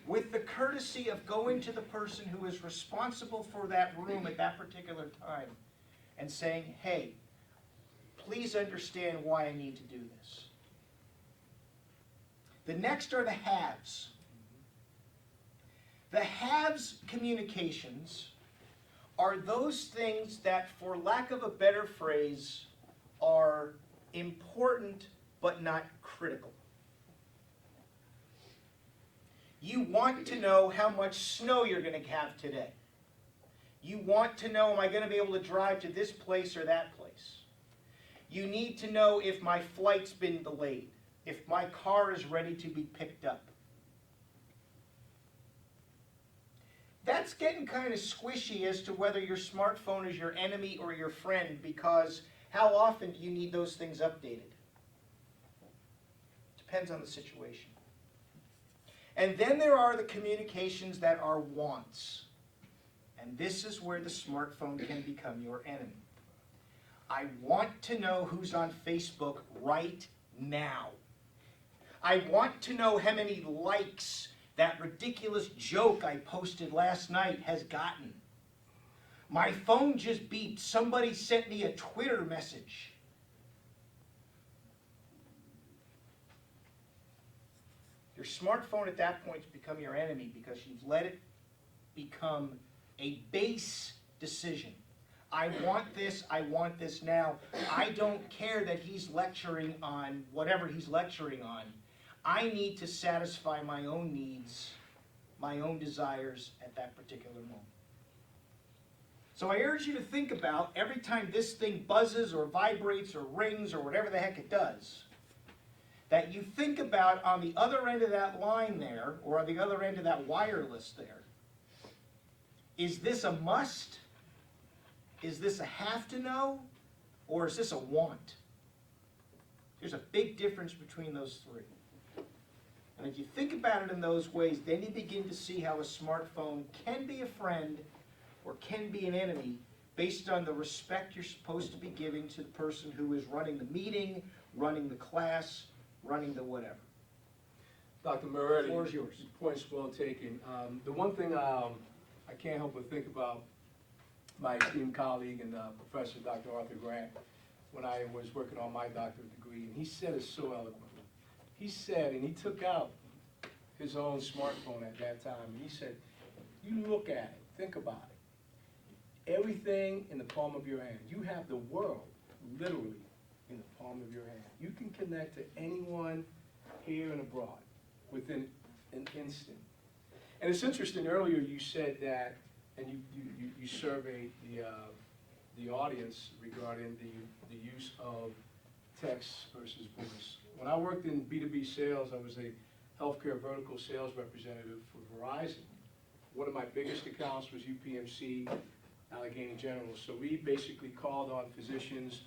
with the courtesy of going to the person who is responsible for that room at that particular time and saying, hey, please understand why I need to do this. The next are the haves. The haves communications are those things that, for lack of a better phrase, are important but not critical. You want to know how much snow you're going to have today. You want to know, am I going to be able to drive to this place or that place? You need to know if my flight's been delayed, if my car is ready to be picked up. That's getting kind of squishy as to whether your smartphone is your enemy or your friend, because how often do you need those things updated? Depends on the situation. And then there are the communications that are wants. And this is where the smartphone can become your enemy. I want to know who's on Facebook right now. I want to know how many likes that ridiculous joke I posted last night has gotten. My phone just beeped. Somebody sent me a Twitter message. Your smartphone at that point has become your enemy because you've let it become a base decision. I want this now. I don't care that he's lecturing on whatever he's lecturing on. I need to satisfy my own needs, my own desires at that particular moment. So I urge you to think about every time this thing buzzes or vibrates or rings or whatever the heck it does, that you think about on the other end of that line there, or on the other end of that wireless there, is this a must? Is this a have to know? Or is this a want? There's a big difference between those three. And if you think about it in those ways, then you begin to see how a smartphone can be a friend or can be an enemy based on the respect you're supposed to be giving to the person who is running the meeting, running the class, running the whatever.
Dr. Moretti,
The floor is yours.
Point's well taken. The one thing I can't help but think about my esteemed colleague and Professor Dr. Arthur Grant when I was working on my doctorate degree, and he said it so eloquently. He said, and he took out his own smartphone at that time, and he said, you look at it, think about it. Everything in the palm of your hand. You have the world literally in the palm of your hand. You can connect to anyone here and abroad within an instant. And it's interesting, earlier you said that, and you surveyed the audience regarding the use of text versus voice. When I worked in B2B sales, I was a healthcare vertical sales representative for Verizon. One of my biggest accounts was UPMC, Allegheny General. So we basically called on physicians,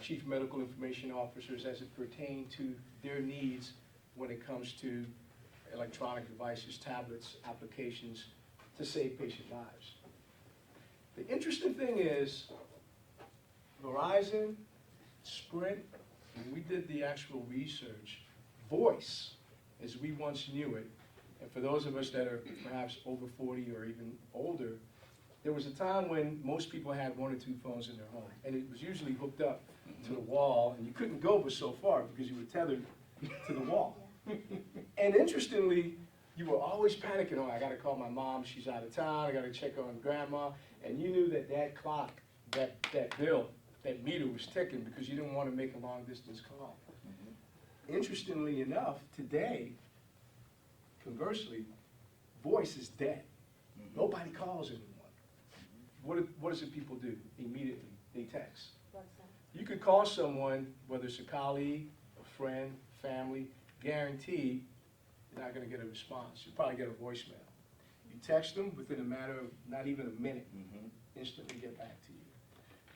chief medical information officers as it pertained to their needs when it comes to electronic devices, tablets, applications to save patient lives. The interesting thing is, Verizon, Sprint, when we did the actual research, voice, as we once knew it, and for those of us that are perhaps over 40 or even older, there was a time when most people had 1 or 2 phones in their home, and it was usually hooked up to the wall, and you couldn't go but so far because you were tethered to the wall. And interestingly, you were always panicking, oh, I gotta call my mom, she's out of town, I gotta check on grandma, and you knew that that clock, that bill, that meter was ticking because you didn't want to make a long distance call. Interestingly enough, today, conversely, voice is dead. Nobody calls anymore. What does it people do? Immediately, they text. You could call someone, whether it's a colleague, a friend, family, guaranteed you're not going to get a response. You'll probably get a voicemail. You text them within a matter of not even a minute, instantly get back to you.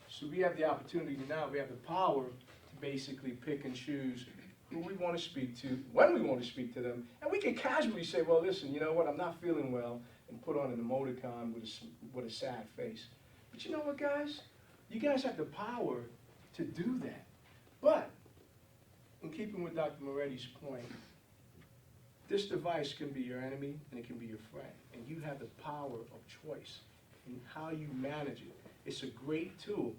So we have the opportunity now, we have the power to basically pick and choose who we want to speak to, when we want to speak to them, and we can casually say, well, listen, you know what, I'm not feeling well, and put on an emoticon with a sad face. But you know what, guys? You guys have the power to do that. But, in keeping with Dr. Moretti's point, this device can be your enemy and it can be your friend. And you have the power of choice in how you manage it. It's a great tool.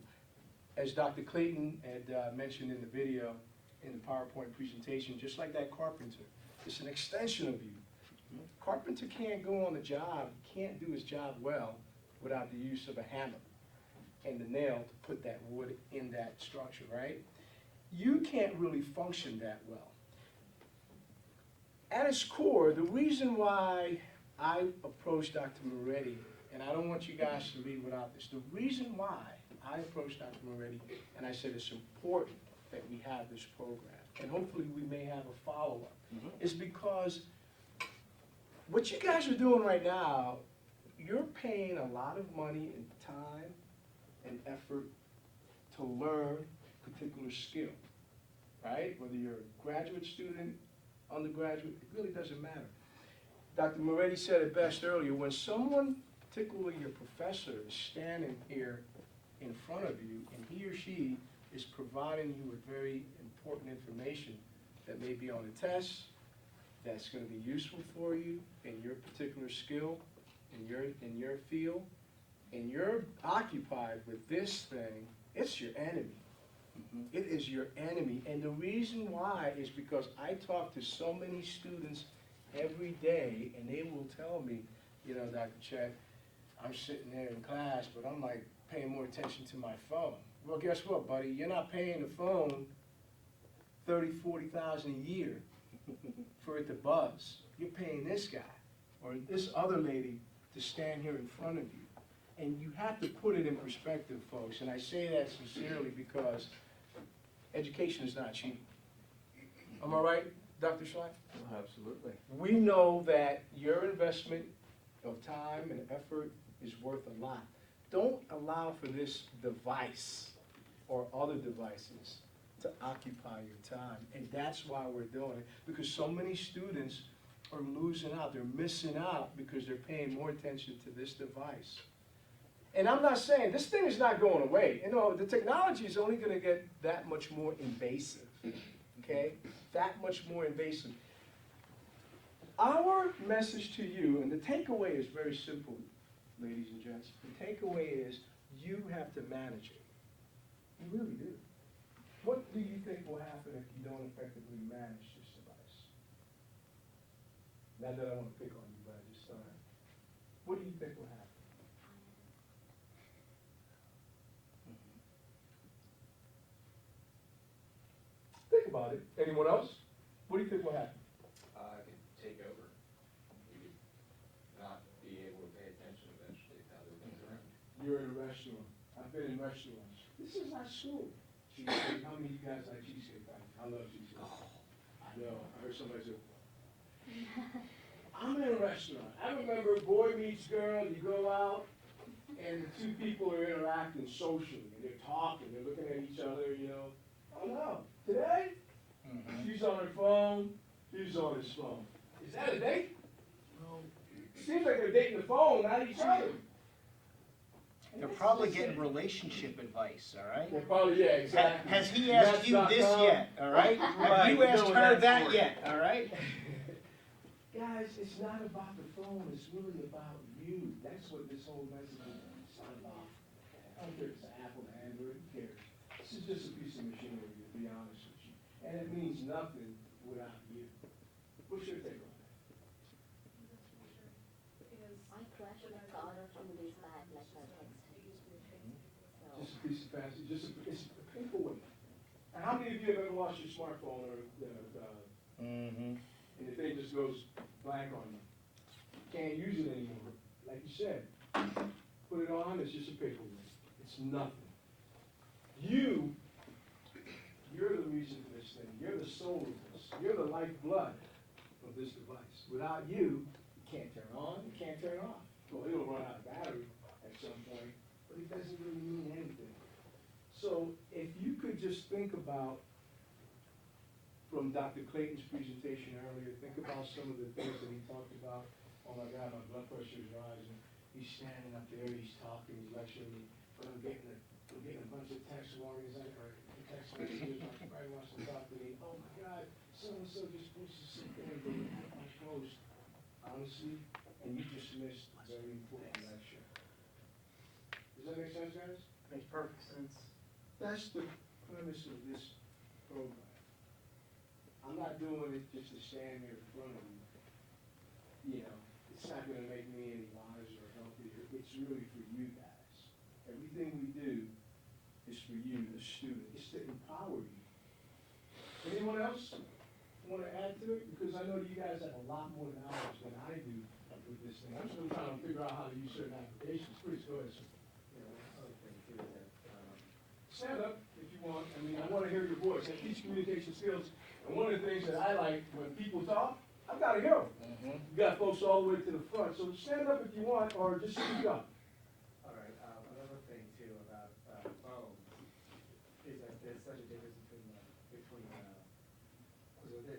As Dr. Clayton had mentioned in the video, in the PowerPoint presentation, just like that carpenter, it's an extension of you. Carpenter can't go on the job, can't do his job well without the use of a hammer and the nail to put that wood in that structure, right? You can't really function that well. At its core, the reason why I approached Dr. Moretti and I don't want you guys to leave without this. The reason why I approached Dr. Moretti and I said it's important that we have this program, and hopefully we may have a follow-up, is because what you guys are doing right now, you're paying a lot of money and time and effort to learn a particular skill, right? Whether you're a graduate student, undergraduate, it really doesn't matter. Dr. Moretti said it best earlier, when someone, particularly your professor, is standing here in front of you and he or she is providing you with very important information that may be on a test, that's going to be useful for you in your particular skill, in your field, and you're occupied with this thing, it's your enemy. It is your enemy. And the reason why is because I talk to so many students every day, and they will tell me, you know, Dr. Chet, I'm sitting there in class, but I'm like paying more attention to my phone. Well, guess what, buddy? You're not paying the phone $30,000, $40,000 a year for it to buzz. You're paying this guy or this other lady to stand here in front of you. And you have to put it in perspective, folks. And I say that sincerely because education is not cheap. Am I right, Dr. Schlein?
Absolutely.
We know that your investment of time and effort is worth a lot. Don't allow for this device or other devices to occupy your time. And that's why we're doing it, because so many students are losing out. They're missing out because they're paying more attention to this device. And I'm not saying, this thing is not going away. You know, the technology is only going to get that much more invasive, okay? That much more invasive. Our message to you, and the takeaway is very simple, ladies and gents. The takeaway is you have to manage it. You really do. What do you think will happen if you don't effectively manage this device? Not that I want to pick on you, but I just what do you think will happen? Think about it. Anyone else? What do you think will happen?
It could take over. You could not be able to pay attention eventually to other things around you.
You're in a restaurant. I've been in restaurants. This is not school. Cheesecake. How many of you guys like cheesecake? I love cheesecake. I know. I heard somebody say, I'm in a restaurant. I remember boy meets girl, you go out, and the two people are interacting socially, and they're talking, they're looking at each other, you know. Oh no. Today, she's on her phone, he's on his phone. Is that a date? No. Seems like they're dating the phone, not each other.
They're probably getting relationship advice, all right?
Well, probably, yeah, exactly.
Has he asked you this yet, all right? Have you asked her that yet, all right?
Guys, it's not about the phone, it's really about you. That's what this whole message is. It's not about, I don't care if it's an Apple, Android, who cares? This is just a piece of machinery, to be honest with you. And it means nothing without you. What's your take on that?
I crashed my car a few days back, like I texted. So,
Just a piece of fancy, it's a paperweight. And how many of you have ever lost your smartphone or, and the thing just goes blank on you? Can't use it anymore. Like you said, put it on, it's just a paperweight. It's nothing. You're the reason for this thing. You're the soul of this. You're the lifeblood of this device. Without you, it can't turn on, it can't turn off. Well, it'll run out of battery at some point, but it doesn't really mean anything. So if you could just think about, from Dr. Clayton's presentation earlier, think about some of the things that he talked about. Oh my God, my blood pressure is rising. He's standing up there, he's talking, he's lecturing me, but I'm getting a bunch of text warnings, or text messages, everybody wants to talk to me. Oh my God, so-and-so just posted something, but we have my post. Honestly, and you just missed a very important lecture. Does that make sense, guys?
Makes perfect sense.
That's the premise of this program. I'm not doing it just to stand here in front of you. You know, it's not gonna make me any wiser or healthier. It's really for you guys. Everything we do is for you, the student. It's to empower you. Anyone else? want to add to it? Because I know that you guys have a lot more knowledge than I do with this thing. I'm still trying to figure out how to use certain applications. Please go ahead, sir.
You know, one other thing too is that,
Stand up if you want. I mean, I want to hear your voice. I teach communication skills. And one of the things that I like when people talk, I've got to hear them. You got folks all the way to the front. So stand up if you want or just speak up.
All right, another thing too about phones is that there's such a difference because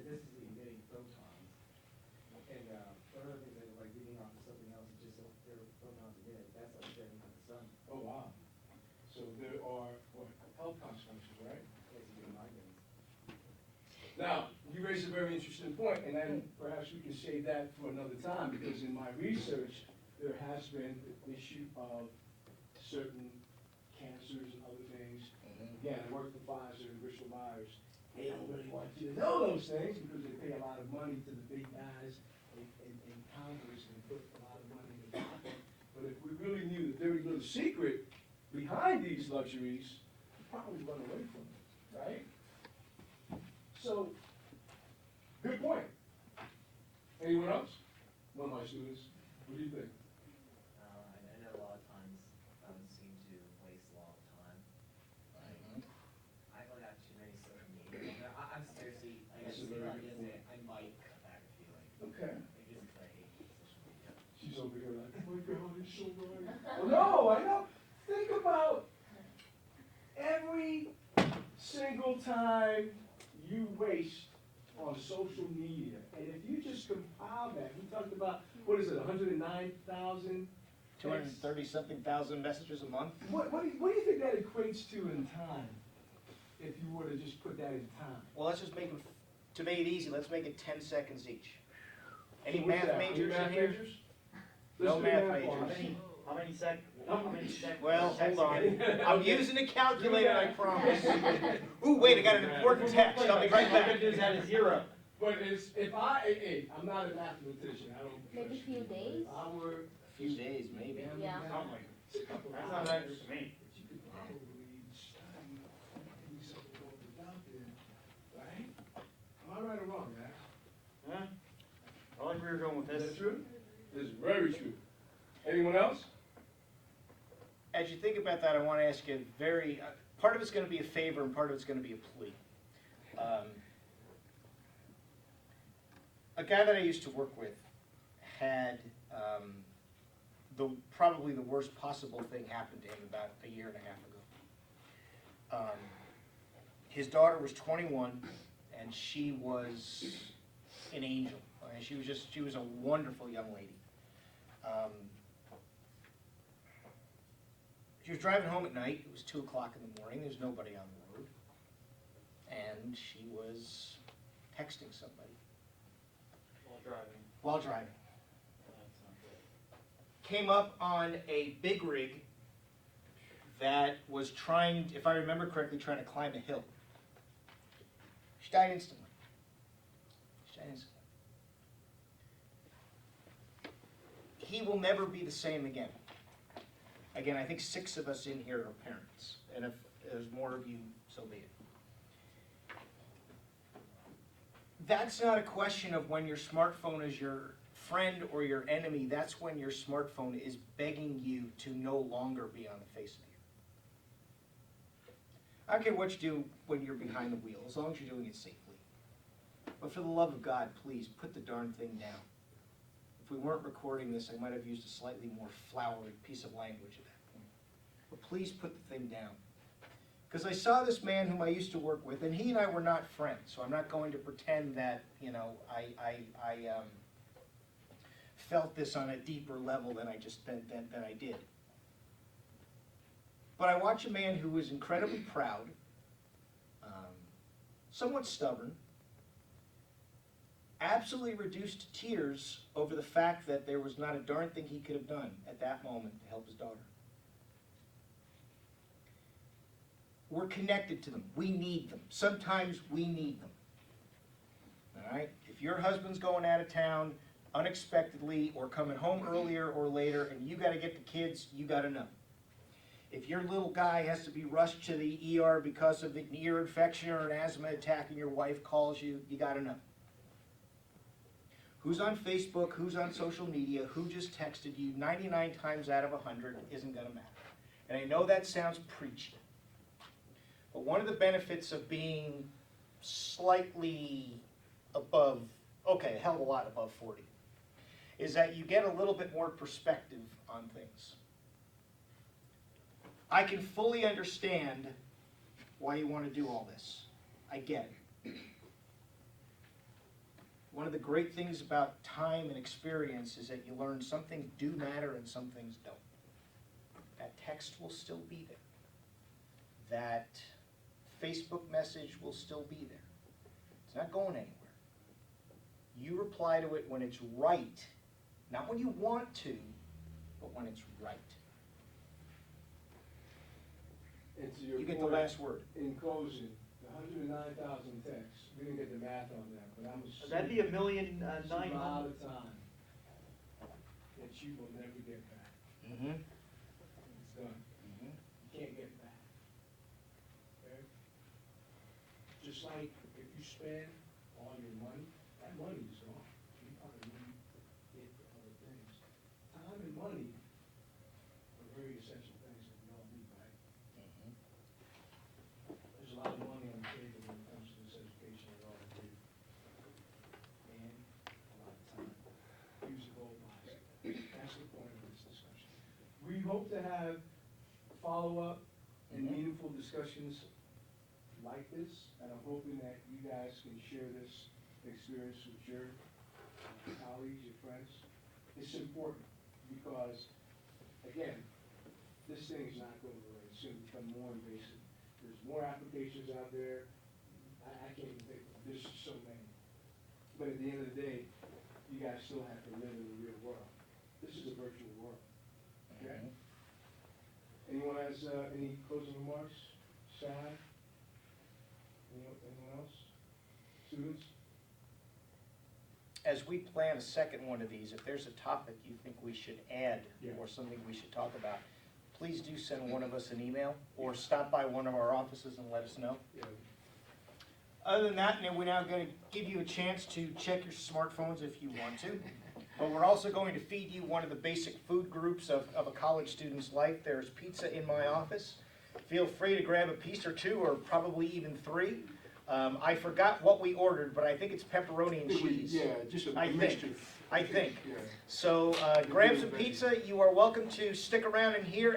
this is emitting photons. And one of the things that like reading off of something else is just there are photons emitted, that's like staring at the sun,
Oh, wow. So there are, what, health consequences, right?
as you get migraines.
Now, you raise a very interesting point, and then perhaps we can save that for another time, because in my research, there has been the issue of certain cancers and other things. Again, I work for Pfizer and Bristol Myers. They don't really want you to know those things because they pay a lot of money to the big guys in Congress and put a lot of money in the pocket. But if we really knew the very little secret behind these luxuries, we'd probably run away from it, right? So, good point. Anyone else? One of my students, what do you think?
I know a lot of times phones seem to waste a lot of time. I feel like I have too many social media. I'm seriously, I guess,
That's a very
I'm
good
gonna say, I might cut back a feeling.
Okay.
Maybe just because I hate social media.
She's over here like, oh my God, it's so right. Well, no, I know. Think about every single time you waste on social media. And if you just compile that, we talked about, what is it, 109,000?
230-something thousand messages a month?
What do you think that equates to in time? If you were to just put that in time?
Well, let's just make them, to make it easy, let's make it 10 seconds each. Any
So what's
math
that?
majors
Any math
in here?
majors?
No
Let's do
math
on
majors.
it.
How many seconds?
Well, hold on. I'm using a calculator, I promise. Ooh, wait, I got an important text. I'll be right back.
that is zero.
But it's, if I'm not a mathematician, I don't.
Maybe few days?
If I were.
A few days, maybe.
Yeah.
It's a couple
That's
hours.
not that to me.
But you could probably study maybe something over out there, right? Am I right or wrong, Max?
Huh? I like where you're going with
Is
this.
that true? It's very true. Anyone else?
As you think about that, I want to ask you a very, part of it's going to be a favor and part of it's going to be a plea. A guy that I used to work with had probably the worst possible thing happen to him about a year and a half ago. His daughter was 21 and she was an angel. I mean, she was a wonderful young lady. She was driving home at night. It was 2 o'clock in the morning. There's nobody on the road. And she was texting somebody while driving. Came up on a big rig that was trying, if I remember correctly, trying to climb a hill. She died instantly. She died instantly. He will never be the same again. Again, I think 6 of us in here are parents, and if there's more of you, so be it. That's not a question of when your smartphone is your friend or your enemy. That's when your smartphone is begging you to no longer be on the face of the earth. I don't care what you do when you're behind the wheel, as long as you're doing it safely. But for the love of God, please, put the darn thing down. If we weren't recording this, I might have used a slightly more flowery piece of language at that point. But please put the thing down. Because I saw this man whom I used to work with, and he and I were not friends, so I'm not going to pretend that, you know, I felt this on a deeper level than I did. But I watch a man who was incredibly proud, somewhat stubborn, absolutely reduced to tears over the fact that there was not a darn thing he could have done at that moment to help his daughter. We're connected to them. We need them. Sometimes we need them. All right? If your husband's going out of town unexpectedly or coming home earlier or later and you got to get the kids, you got to know. If your little guy has to be rushed to the ER because of an ear infection or an asthma attack and your wife calls you, you got to know. Who's on Facebook, who's on social media, who just texted you, 99 times out of 100 isn't gonna matter. And I know that sounds preachy, but one of the benefits of being slightly above, okay, a hell of a lot above 40, is that you get a little bit more perspective on things. I can fully understand why you want to do all this. I get it. One of the great things about time and experience is that you learn some things do matter and some things don't. That text will still be there. That Facebook message will still be there. It's not going anywhere. You reply to it when it's right, not when you want to, but when it's right.
And to your
You get the
point,
last word.
in closing, the 109,000 texts, we didn't get the math on that, but I'm assuming.
That'd be 1,900,000.
It's a lot of time that you will never get back.
Mm-hmm.
It's done. You can't get back. Okay? Just like if you spend all your money, that money is gone. You probably need it for other things. Time and money are very essential things that we all need, right? There's a lot of money on the table when it comes to this education at all, and a lot of time. Use it both ways. That's the point of this discussion. We hope to have follow-up and meaningful discussions like this, and I'm hoping that you guys can share this experience with your colleagues, your friends. It's important because, again, this thing is not going away. It's going to become more invasive. There's more applications out there. I can't even think of them. There's so many. But at the end of the day, you guys still have to live in the real world. This is a virtual world. Okay? Anyone has any closing remarks? Shad? Anyone else? Students?
As we plan a second one of these, if there's a topic you think we should add
Yeah.
or something we should talk about, please do send one of us an email or stop by one of our offices and let us know.
Yeah.
Other than that, we're now going to give you a chance to check your smartphones if you want to. But we're also going to feed you one of the basic food groups of a college student's life. There's pizza in my office. Feel free to grab a piece or two, or probably even 3. I forgot what we ordered, but I think it's pepperoni and cheese.
Yeah, just a
I think.
mixture.
I think.
Yeah.
So grab some pizza. You are welcome to stick around in here.